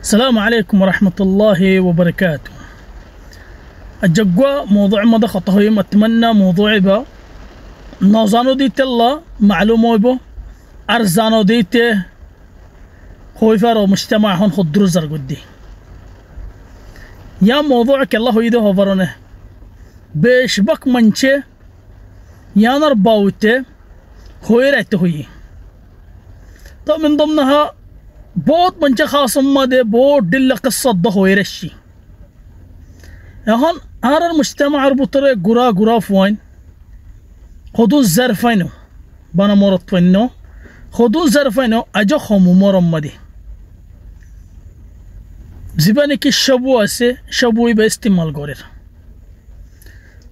السلام عليكم ورحمة الله وبركاته. الجقوى موضوع مدى خطهيم أتمنى موضوع با نوزانو ديت الله معلومة بو أرزانو ديت خويفار ومجتمع هون خدرو زرقودي يا موضوعك الله يده هفرونه بيشبك منشي يا نرباوته خويرته هي طب من ضمنها बहुत मंच खास उम्मद है बहुत दिल قصة هوي رشي هون هار المجتمع أربطه جرا جرا فوين خدون زرفينه بنا مرت فينه خدون زرفينه أجا خمو مرمدي زبانة كشبو أسه شبوي باستعمال قرر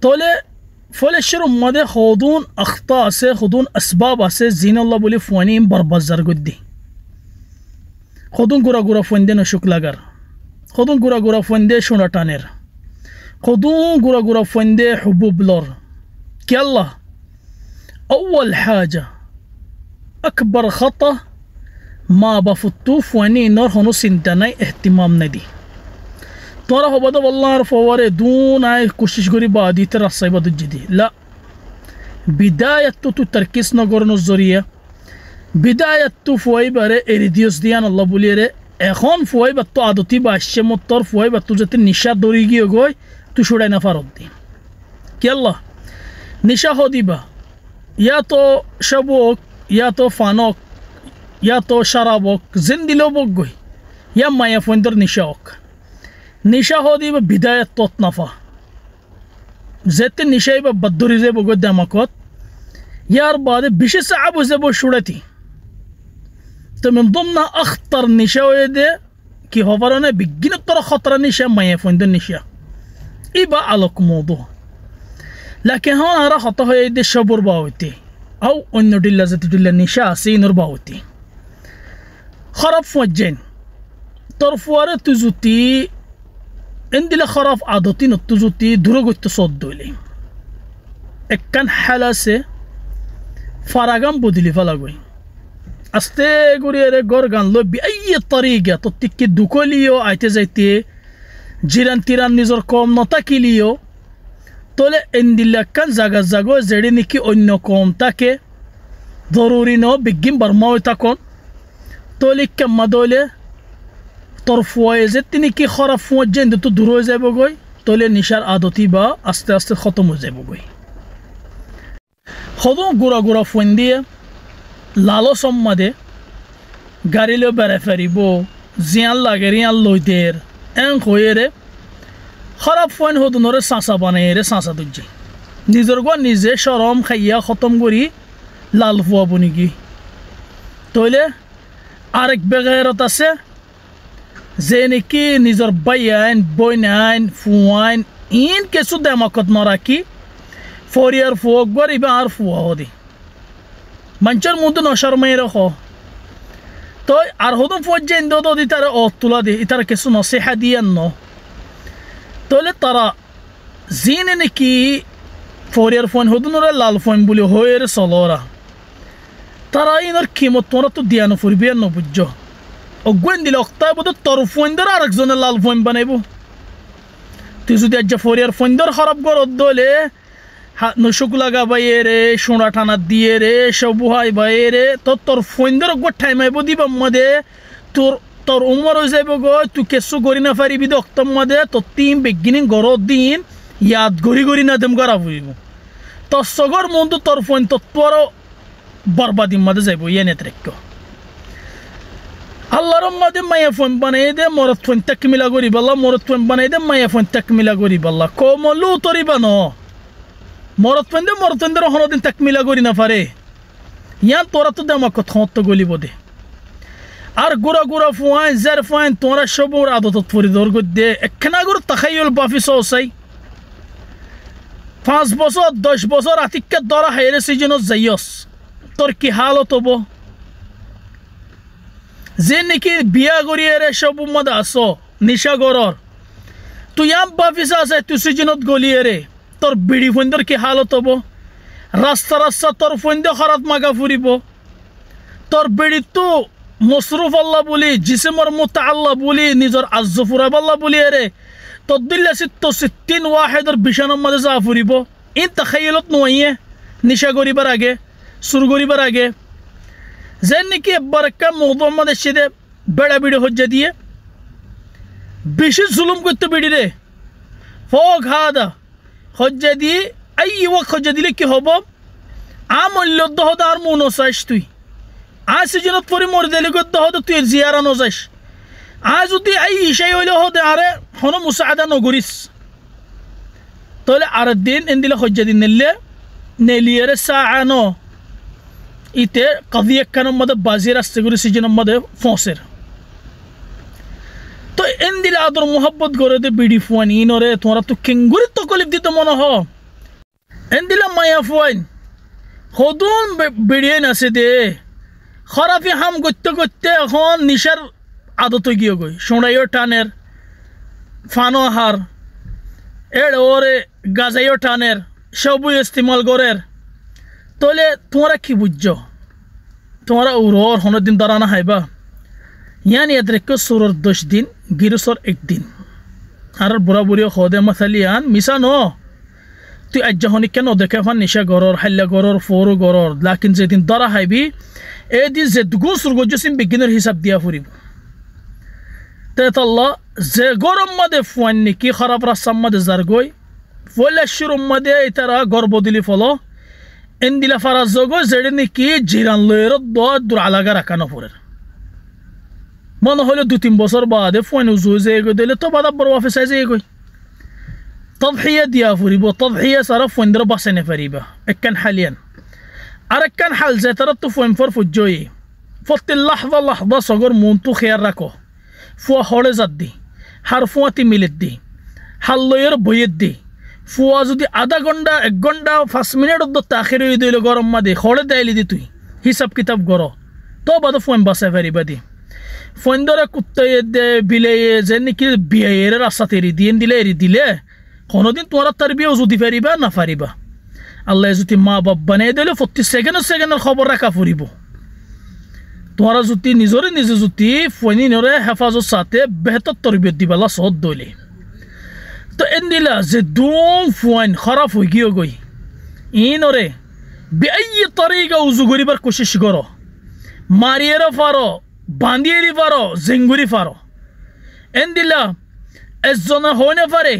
طوله فل شر مده خدون أخطاء أسه خدون أسباب أسه زين الله بولي فوانين بربزر قدي خدون غورا غورا فوندے نشوک لگر خدون غورا غورا فوندے شونا تانر خدون غورا غورا فوندé حبوب لور كيلا أول حاجة أكبر خطأ ما بفتو فواني نور هنو سنتناي اهتمام ندي تورا هو بدو والله عرف واره دون آي كوشش غوري بادي ترسي بدو جدي لا بداية تو تركيز نغورنو الزورية بداية فوي بره إريديوس ديان الله بوليره أخون فوي بتو عادتي باشة مطر فوي بتو جت النشاط دوريجي يقوي تشوره نفرد دي كيلا نشاط هودي با يا تو شبوك يا تو فانوك يا تو شرابوك زندلو بوجوي يا ما يفندر نشاوك نشاط هودي بداية توت نفا زت النشاط بدوري زي بوجو دمكوت يار بعد بيش صعب وزبو شورتي من ضمن أخطر نشاوية ده كي هوفرنا بيجين الطرق خطر نشا ما يفند النشا إبا علىك موضوع لكن هون أرى خطه يد شبور باوتي أو إنه دل زت دل النشا سينور باوتي خراب فوجين طرفوارة تزوتي عندي خراب عادتين التزوتي دروج التصدولي كان حلاسة فراغم بدلي فلاغوي أستغوري غورغان لو بأي طريقة تتكي دوكوليو عايتزايتي جيران تيران نزور كوم نتاكيليو تولي اندلا كان زاغا زاغو زيرينيكي اونو كوم تاكي ضروري نو بيجين برماوي تاكون تولي كما دولي طرفوي زتنيكي خرف وجين دتو درو زيبوغوي تولي نشار عادتي با أستي أستي ختمو زيبوغوي خدون غورا غورا فونديه لالو سمده غاريلو برفريبو زيان لاغريان لويدير ان خويره خراب فون هدنور سانسا بانيره سانسا دجي نيزرغو نيزه شرم خيا ختم غوري لال فوا بونيغي توله ارك بغيرت اسه زينكي نيزر بيان بوينان فوان ان كسو دماكت مراكي فورير فوق غوري بار فوا هودي منشر مودو نشر ميرخو تو ارهودم فوجين دو دي ترى اوتولا دي ترى كسو نصيحه دي انه تولي ترى زيننكي فورير فون هودنور لال فون بولي هوير سولورا ترى ينر كيموتونتو ديانو فوربيانو بوجو اوغوين دي لوقتا بدو طرفون در اركزون لال فون بنيبو تيزو دي اجا فورير فون در خراب غور دولي نشوك لغا بايره شونا تانا ديره شبوهاي بايره تو تور فوندر گو ٹائم ايبو دي بمده تور عمر زيبو گو تو كسو غوري نفري بي دوقت مده تو تيم بيگينين غورو دين ياد غوري غوري ندم غرا فيبو تو سوغور موندو تور فون تو تورو بربادي مده زيبو ينه تريكو الله رمد ما يفون بنيده مرت فون تكميلا غوري بالله مرت فون بنيده ما يفون تكميلا غوري بالله كومو لو توري بنو مرتفندر هنو دين تكميلا غوري نفره يان تورا تو دما كو تخوت غولي بودي ار غورا غورا فوان زر فوان تورا شبور عادت تفوري دور غدي اكنا غور تخيل بافي سوسي 5 بوزور 10 بوزور اتيك دورا هيري سيجنو زيوس تركي حالو توبو زينكي بيا غوري ره شبو مداسو نيشا غورور تو يام بافي ساسه تو سيجنو غولي ره তোর বিড়ি ফন্দর কি হালত হবো রাস্তা রাস্তা তোর ফন্দ খরাত মাগা ফুরিব তোর বিড়ি তো মসরুফ আল্লাহ বলি জিসমর মুতাআল্লাহ বলি নিজর আজ্জফুরাব আল্লাহ বলি এরে তদ্দিল্লা সিত্ত সিত্তিন ওয়াহেদর বিশানম মাঝে যা ফুরিব ইন তাখাইলত নইয়ে নিশা করিবার আগে সুর করিবার আগে যেন নাকি একবার একটা মোহাম্মদ এসে বেড়া বিড়ে হজ্জা দিয়ে বেশি জুলুম করতে বেড়ি রে ফক হাদা হজ্জা দিয়ে এই ওয়াক হজ্জা দিলে কি হব আমল্য দহদ আর মন চাইস তুই আজ সিজনত পরে মরে দিলে দহদ তুই জিয়ারা নজাইস আজ যদি এই ইসাই হইলে হতে আরে হন মুসাদা নগরিস তাহলে আর দিন এন দিলে হজ্জা দিন নেলিয়ে সাআনো ইতে কবি একখানের মধ্যে বাজির আসতে করে সিজনের মধ্যে ফসের তো এন দিলে আদর মোহাব্বত করে দে বিড়ি ফুয়ান ইনরে তোমরা তো কেঙ্গুরি তকলিফ দিতে মনে হ এন দিলে মায়া ফুয়াইন হদুন বেড়িয়ে নাচে দে খরাফি হাম করতে করতে এখন নিশার আদত গিয়ে গই সোনাইও টানের ফানো হার এর ওরে গাজাইও টানের সবই ইস্তেমাল করের তাহলে তোমরা কি বুঝছো তোমরা ওর হনের দিন দাঁড়ানো হাইবা ইয়ানি এদেরকে সুরর 10 দিন গিরসর 1 দিন আর বুড়া বুড়ি হদে মাথালি আন মিশা ন তুই আজ যখন কেন দেখে ফান নিশা গরর হাল্লা গরর ফোরো গরর লাকিন যেদিন দাঁড়া হাইবি এই দিন যে দুগুণ সুর গজ্জসিম বিজ্ঞানের হিসাব দিয়া ফুরিব তেতাল্লাহ যে গরম মাদে ফুয়ান নাকি খারাপ রাস্তার মাদে যার গই ফলে শুরুর মাদে তারা গর্ব দিলি ফলো এন্দিলা ফারাজ জগো যেড়ে নাকি জিরান লয়ের দূর আলাগা রাখানো পড়ের মনে হলো 2-3 বছর বাদে ফোন উজু যে গো দিলে তো বাদা বড় অফিস আইছে গই তদহিয়া দিয়া ফুরিব তদহিয়া সারা ফোন দর বাসনে ফারিবা একখান হালিয়ান আর একখান হাল যে তারা তো ফোন ফর ফুজই ফতে লাহদা লাহদা সগর মন তো খেয়াল রাখো ফুয়া হড়ে জাত দি হার ফুয়াতি মিলিত দি হাল লয়ের বইয়ের দি ফুয়া যদি আধা ঘন্টা 1 ঘন্টা 5 মিনিট তাখির হয়ে দিল গরম মাদে খড়ে দেয়লি দি তুই হিসাব কিতাব গর তো বাদ ফোন বাসায় ফারিবা দি ফোন ধরে কুত্তাই দে বিলে যে নাকি বিয়ের রাস্তা এরি এরি দিলে কোনোদিন তোমরা তার বিয়েও যদি ফারিবা না ফারিবা আল্লাহ যদি মা বাপ বানিয়ে দিলে প্রতি সেকেন্ডের খবর রাখা ফুরিব তোমরা যদি নিজরে নিজে যদি ফোনিনরে হেফাজত সাথে বেহতর তরবিয়ত দিবালা সদ দইলে তো এন দিলা যে দুম ফোন খারাপ হয়ে গিয়ে গই ইনরে বেআই তরিকা উজু করিবার কোশিশ করো মারিয়েরো ফারো বান্দিয়েরি ফারো জেঙ্গুরি ফারো এন দিলা এজনে হইনে পারে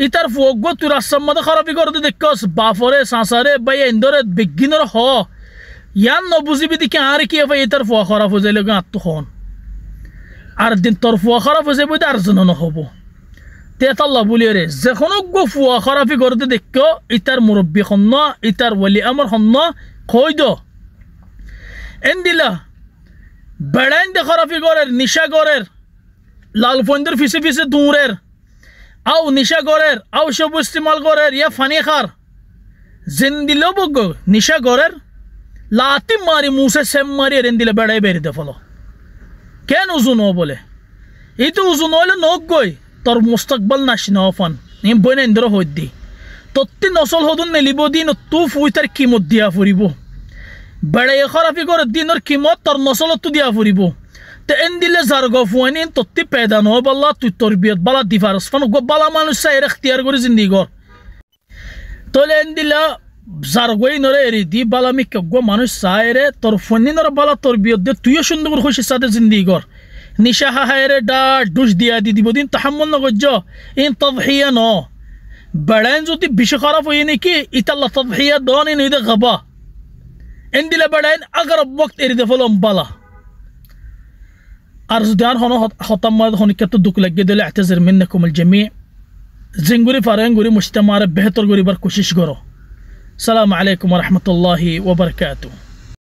ইতার ফোক তুই রাস্তার মধ্যে খারাপি করতে দেখস বাফরে সাঁসারে বাই এন্দরে বিজ্ঞানের হ ইয়ান নবুঝিবি দেখি আর কি ভাই ইতার ফোয়া খারাপ হয়ে যাইলে আত্মখন আর দিন তোর ফোয়া খারাপ হয়ে যাবে আর জন নহব তেতাল্লাহ বলি রে যখন গো ফুয়া খারাপি করতে দেখ ইতার মুরব্বী হন্ন ইতার ওয়ালি আমার হন্ন কই দ এন দিলা বেড়াইন দে খারাপি করের নিশা করের লাল ফন্দের ফিসে ফিসে দূরের আও নিশা করের আও সব ইস্তেমাল করের ইয়া ফানি খার জিন দিল বগ নিশা করের লাতি মারি মুসে সেম মারি এরেন দিলে বেড়াই বেরি দে ফলো কেন উজু ন বলে এই তো উজু নইলে নক গই তোর মুস্তাকবাল নাশ নফান নিম বইনে ইন্দ্র হই দি তত্তি নসল হদুন নেলিব দিন তু ফুই তার কিমত দিয়া ফুরিব বেড়াই খারাপি করে দিনের কিমত তোর নসলত দিয়া ফুরিব তো এন দিলে যার গো ফুয়ানি তত্তি পেদা নহ বল্লা তুই তরবিয়ত বালা দিফারস ফান গো বালা মানুষ চাইর এখতিয়ার করে জিন্দি গর তোলে এন দিলা যার গই নরে এরি দি বালা মিক গো মানুষ চাইরে তোর ফোনি নরে বালা তরবিয়ত দে তুইও সুন্দর করে খুশি সাথে জিন্দি গর নিশা হাহারে ডা ডুস দিয়া দি দিব দিন তাহাম্মুল নগজ্জ ইন তদহিয়া ন বেড়াইন যদি বিষ খারাপ হই নাকি ইতাল্লাহ তদহিয়া দন ইন ইদে গাবা এন দিলা বেড়াইন আগার ওয়াক্ত এরি দে ফলম বালা আর যদি আর হন হতাম হনিকাত দুঃখ লাগিয়ে দিলে আতাজর মিন্নাকুম আল জামি জিঙ্গুরি ফারেঙ্গুরি মুজতামার বেহতর করিবার কোশিশ করো সালাম আলাইকুম ওয়া রাহমাতুল্লাহি ওয়া বারাকাতুহু।